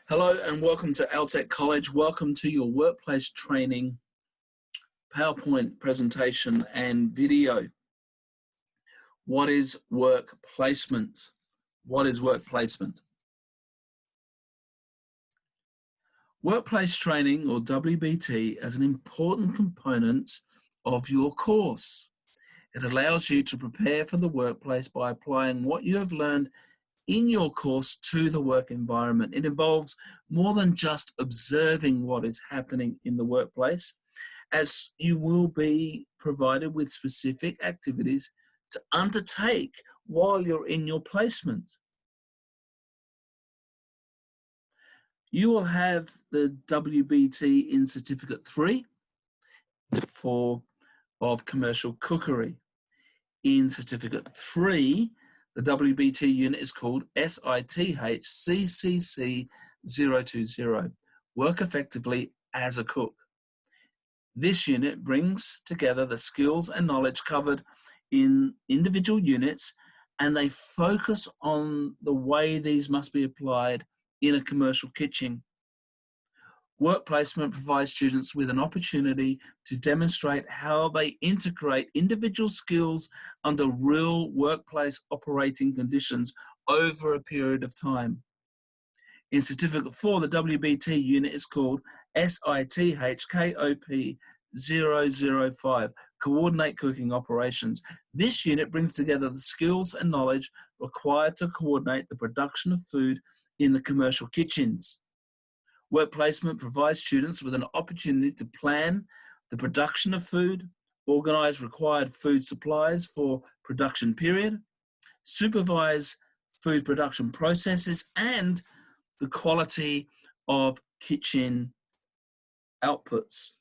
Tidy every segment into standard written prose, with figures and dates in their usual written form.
Hello and welcome to ALTEC College. Welcome to your workplace training PowerPoint presentation and video. What is work placement? What is work placement? Workplace training, or WBT, is an important component of your course. It allows you to prepare for the workplace by applying what you have learned in your course to the work environment. It involves more than just observing what is happening in the workplace, as you will be provided with specific activities to undertake while you're in your placement. You will have the WBT in Certificate 3 of Commercial Cookery. In Certificate 3, the WBT unit is called SITH CCC 020, Work Effectively as a Cook. This unit brings together the skills and knowledge covered in individual units, and they focus on the way these must be applied in a commercial kitchen. Work placement provides students with an opportunity to demonstrate how they integrate individual skills under real workplace operating conditions over a period of time. In Certificate 4, the WBT unit is called SITHKOP 005, Coordinate Cooking Operations. This unit brings together the skills and knowledge required to coordinate the production of food in the commercial kitchens. Work placement provides students with an opportunity to plan the production of food, organize required food supplies for production period, supervise food production processes, and the quality of kitchen outputs.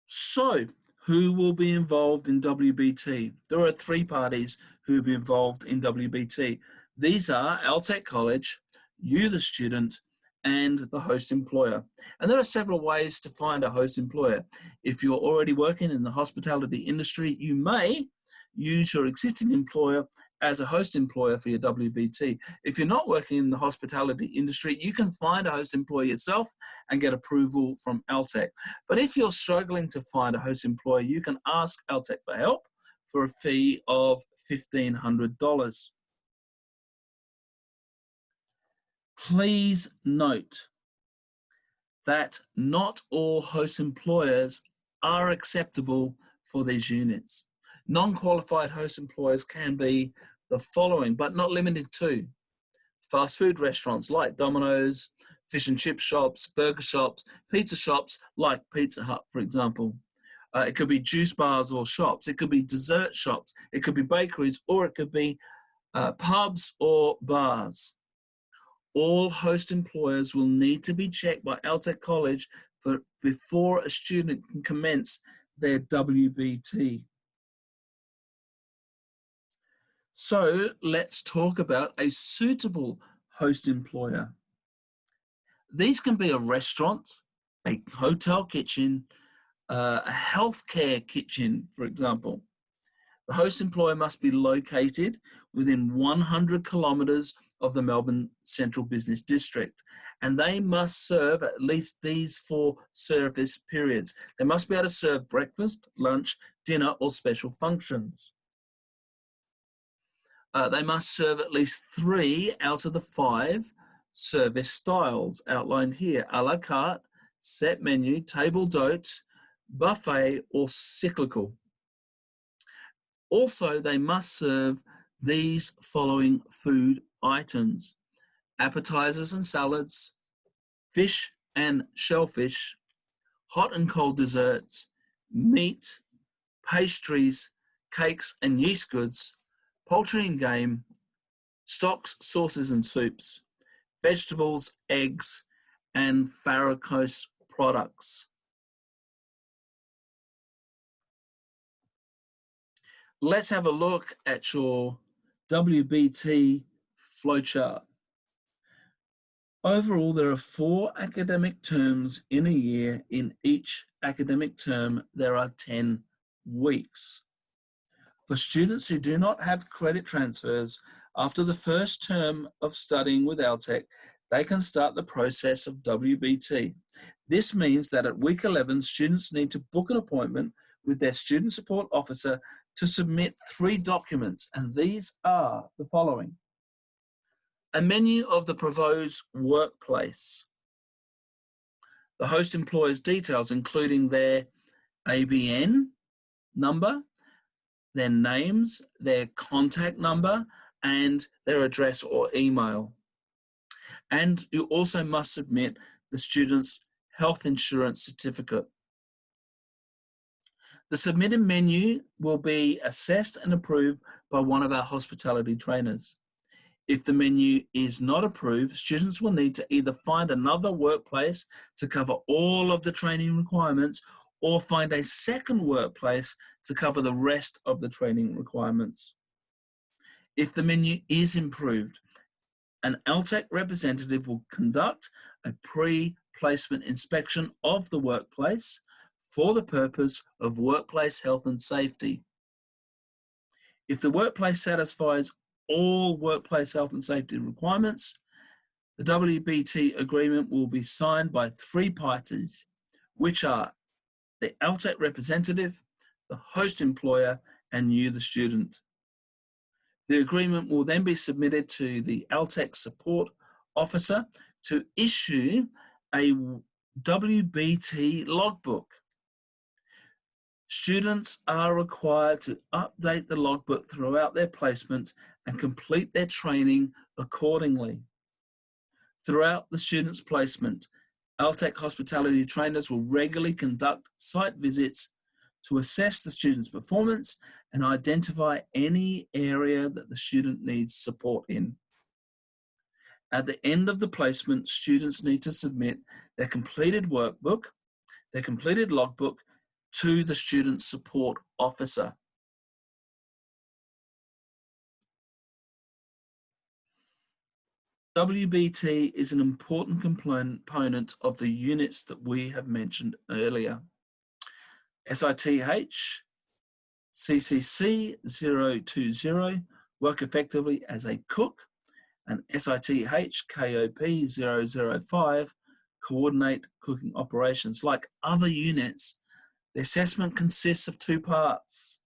So, who will be involved in WBT? There are 3 parties who will be involved in WBT. These are ALTEC College, you the student, and the host employer. And there are several ways to find a host employer. If you're already working in the hospitality industry, you may use your existing employer as a host employer for your WBT. If you're not working in the hospitality industry, you can find a host employer yourself and get approval from ALTEC. But if you're struggling to find a host employer, you can ask ALTEC for help for a fee of $1,500. Please note that not all host employers are acceptable for these units. Non-qualified host employers can be the following, but not limited to: fast food restaurants like Domino's, fish and chip shops, burger shops, pizza shops like Pizza Hut, for example. It could be juice bars or shops. It could be dessert shops. It could be bakeries, or it could be pubs or bars. All host employers will need to be checked by ALTEC College before a student can commence their WBT. So let's talk about a suitable host employer. These can be a restaurant, a hotel kitchen, a healthcare kitchen, for example. The host employer must be located within 100 kilometres of the Melbourne Central Business District, and they must serve at least these 4 service periods. They must be able to serve breakfast, lunch, dinner, or special functions. They must serve at least 3 out of the 5 service styles outlined here: a la carte, set menu, table d'hôte, buffet, or cyclical. Also, they must serve these following food items: appetizers and salads, fish and shellfish, hot and cold desserts, meat, pastries, cakes and yeast goods, poultry and game, stocks, sauces and soups, vegetables, eggs, and farragose products. Let's have a look at your WBT flowchart. Overall, there are 4 academic terms in a year. In each academic term, there are 10 weeks. For students who do not have credit transfers, After the first term of studying with ALTEC, they can start the process of WBT. This means that at week 11, students need to book an appointment with their student support officer to submit 3 documents, and these are the following: a menu of the proposed workplace, the host employer's details, including their ABN number, their names, their contact number, and their address or email. And you also must submit the student's health insurance certificate. The submitted menu will be assessed and approved by one of our hospitality trainers. If the menu is not approved, students will need to either find another workplace to cover all of the training requirements or find a second workplace to cover the rest of the training requirements. If the menu is improved, an ALTEC representative will conduct a pre-placement inspection of the workplace for the purpose of workplace health and safety. If the workplace satisfies all workplace health and safety requirements, the WBT agreement will be signed by 3 parties, which are the ALTEC representative, the host employer, and you, the student. The agreement will then be submitted to the ALTEC support officer to issue a WBT logbook. Students are required to update the logbook throughout their placements and complete their training accordingly. Throughout the student's placement, ALTEC hospitality trainers will regularly conduct site visits to assess the student's performance and identify any area that the student needs support in. At the end of the placement, students need to submit their completed workbook, their completed logbook, to the student support officer. WBT is an important component of the units that we have mentioned earlier. SITH, CCC 020, work effectively as a cook, and SITH KOP 005, coordinate cooking operations. Like other units, the assessment consists of 2 parts,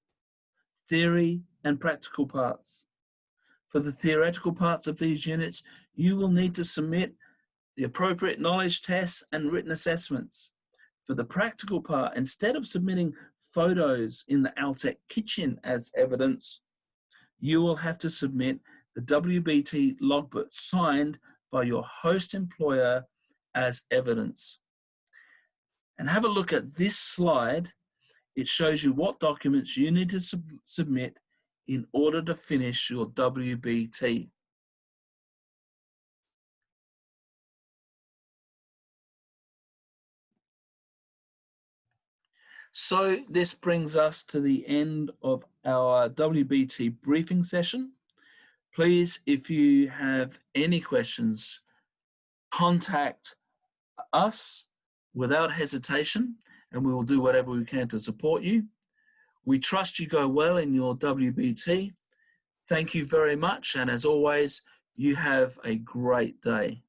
theory and practical parts. For the theoretical parts of these units, you will need to submit the appropriate knowledge tests and written assessments. For the practical part, instead of submitting photos in the ALTEC kitchen as evidence, you will have to submit the WBT logbook signed by your host employer as evidence. And have a look at this slide. It shows you what documents you need to submit in order to finish your WBT. So this brings us to the end of our WBT briefing session. Please, if you have any questions, contact us without hesitation, and we will do whatever we can to support you. We trust you go well in your WBT. Thank you very much, and as always, you have a great day.